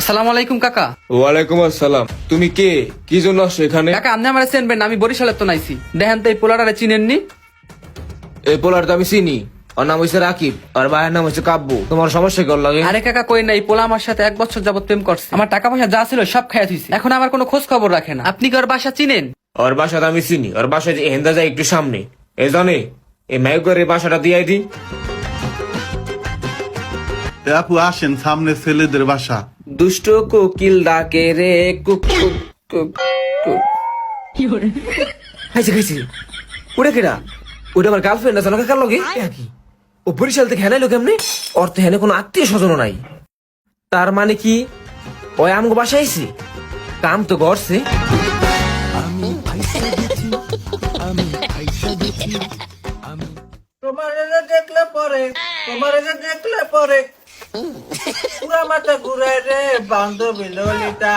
আসসালামু আলাইকুম কাকা। ওয়ালাইকুম আসসালাম। তুমি কে, কি জন্য আসছো এখানে? কাকা আপনি আমার চেনবেন না, আমি বরিশালের তো নাইছি। দেখেন তো এই পোলাটারে চিনেননি? এই পোলার তো আমি চিনি। ওর নাম হচ্ছে রাকিব, আর ভাইয়ের নাম হচ্ছে কাব্য। তোমার সমস্যা কি ওর লাগে? আরে কাকা কই না, এই পোলা আমার সাথে 1 বছর যাবত প্রেম করছে। আমার টাকা পয়সা যা ছিল সব খাইয়া থুইছে। এখন আমার কোনো খোঁজ খবর রাখে না। আপনি কি ওর বাসা চিনেন? ওর বাসাটা আমি চিনি। ওর বাসা যে হেন্দা যায় একটু সামনে। এই জানে এই মাইকের বাসাটা দিয়ে দি। আপু আসেন, সামনে ছেলেদের বাসা। দুষ্ট কোকিল ডাকে রে কুক কুক কুক কুক। খাইছে খাইছে। ওটা কেডা? ওটা আমার গার্লফ্রেন্ড আছে, কাকার লগে কি? ও বরিশাল থেকে হেনাইলো কেমনে? ওর তো হেনে কোনো আত্মীয় স্বজন নাই। তার মানে কি ওই আমগো বাসায় আইছে? কাম তো করছে। তোমার দেখলে পরে পুরা মাথা ঘুরায় রে বান্ধবী ললিতা।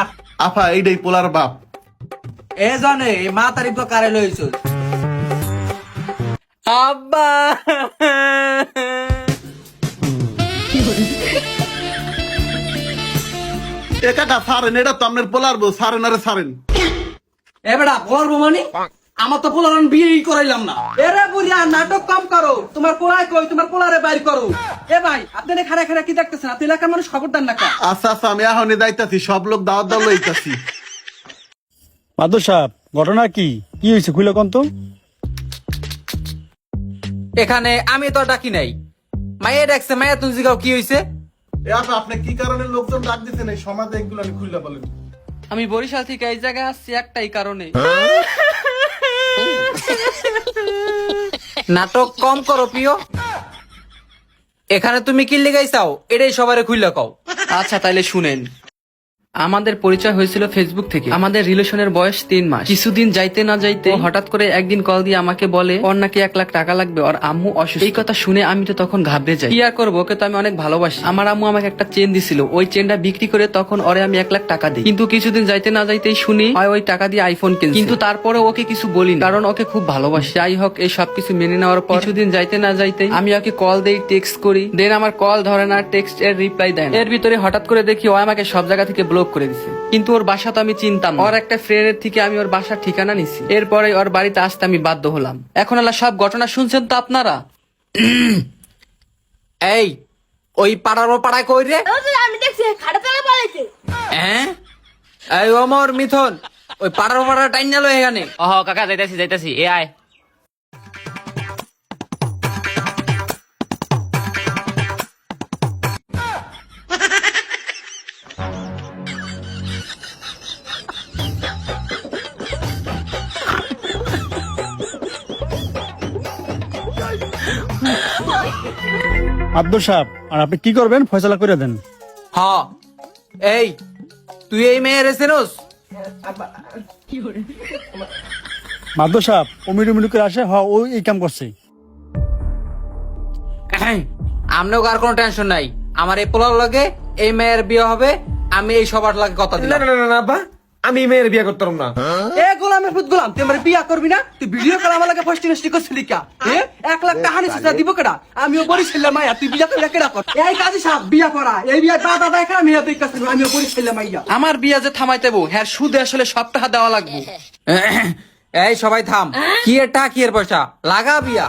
আফা এইটাই পোলার বাপ। এ জানে এই মা তারিখ কারে লইছ? আব্বা এ কাকা সারেন, এটা তো আপনার পোলার বউ। সারেন আরে সারেন। এ বেটা করবো মানে আমার তো পোলার বিয়েই করাইলাম না। এরে বুড়িয়া নাটক কম করো। তোমার পোলায় কই, তোমার পোলারে বাইর করো। এ ভাই আপনি খারা খারা কি দেখতেছেন? আপনি এলাকার মানুষ খবর দেন না কা? আচ্ছা আচ্ছা, আমি এখনই যাইতাছি। সব লোক দাওয়াত দাও লইতাছি। মাদুর সাহেব, ঘটনা কি কি হয়েছে খুলে কোন তো? এখানে আমি তো ডাকি নাই, মাইয়া ডাকছে। মাইয়া তুমি জিগাও কি হইছে? এ আপা, আপনি কি কারণে লোকজন ডাক দিচ্ছেন এই সমাজে? এগুলো আমি খুলে বলেন। আমি বরিশাল থেকে এই জায়গায় আসছি একটাই কারণে। নাটক কম করো প্রিয়। এখানে তুমি কি লিগাইছাও এটাই সবারে খুইলা কও। আচ্ছা তাইলে শুনেন। আমাদের পরিচয় হয়েছিল ফেসবুক থেকে। আমাদের রিলেশনের বয়স 3 মাস। কিছুদিন যাইতে না যাইতে ও হঠাৎ করে একদিন কল দিয়ে আমাকে বলে ওর নাকি 1 লাখ টাকা লাগবে, ওর আম্মু অসুস্থ। এই কথা শুনে আমি তো তখন ঘাবড়ে যাই। কি আর করবো, ওকে তো আমি অনেক ভালোবাসি। আমার আম্মু আমাকে একটা চেন দিছিল, ওই চেনটা বিক্রি করে তখন ওরে আমি 1 লাখ টাকা দিই। কিন্তু কিছুদিন যাইতে না যাইতেই শুনি হয় ওই টাকা দিয়ে আইফোন কিনছে। কিন্তু তারপরে ওকে কিছু বলিনি, কারণ ওকে খুব ভালোবাসি। যাই হোক, এই সবকিছু মেনে নেওয়ার পর কিছুদিন যাইতে না যাইতেই আমি ওকে কল দেই, টেক্সট করি। দেন আমার কল ধরে না, টেক্সট এর রিপ্লাই দেয় না। এর ভিতরে হঠাৎ করে দেখি ও আমাকে সব জায়গা থেকে ব্লক করে দিছে। কিন্তু ওর বাসা তো আমি চিনতাম না। ওর একটা ফ্রেন্ডের থেকে আমি ওর বাসার ঠিকানা নিছি। এরপরে ওর বাড়িতে আসতে আমি বাধ্য হলাম। এখন আল্লাহ সব ঘটনা শুনছেন তো আপনারা। এই ওই পাড়ার ও পাড়ায় কই রে? আমি দেখছি খাটাতলা পালাইছে। হ্যাঁ এই ওমর মিথুন, ওই পাড়ার ও পাড়া টাইন গেল এখানে। ওহ কাকা, যাইতাছি যাইতাছি, এ আয়। মাদুর সাহেব, আর আপনি কি করবেন ফয়সালা করে দেন। হ এই তুই এই মেয়ের চেনোস? মাদুর সাহেব অমির উমির করে আসে, ও এই কাম করছে। আমনেও আর কোনো টেনশন নাই। আমার এই পোলার লাগে এই মেয়ের বিয়ে হবে। আমি এই সবার লাগে কথা না দিলাম। না না না আব্বা, আমি এই মেয়ের বিয়ে করতাম না। এ গোলামের ফুট গোলাম, তুই আমার বিয়া করবি না? তুই ভিডিও কল আমার লাগে ফার্স্ট ইনস্টি করছিলি কা? 1 লাখ টাকা হানি সিসা দিব কেডা? আমিও বরিশাল মাইয়া, তুই বিয়া করলে কেডা কর? এই কাজী সাহেব বিয়া করা, এই বিয়া দাদা দেখা আমি তুই কাছে, আমিও বরিশাল মাইয়া। আমার বিয়া যে থামাইতে বউ, হ্যাঁ সুদে আসলে সব টাকা দেওয়া লাগবে। এই সবাই থাম। কি এর টাকা, কি এর পয়সা, লাগা বিয়া।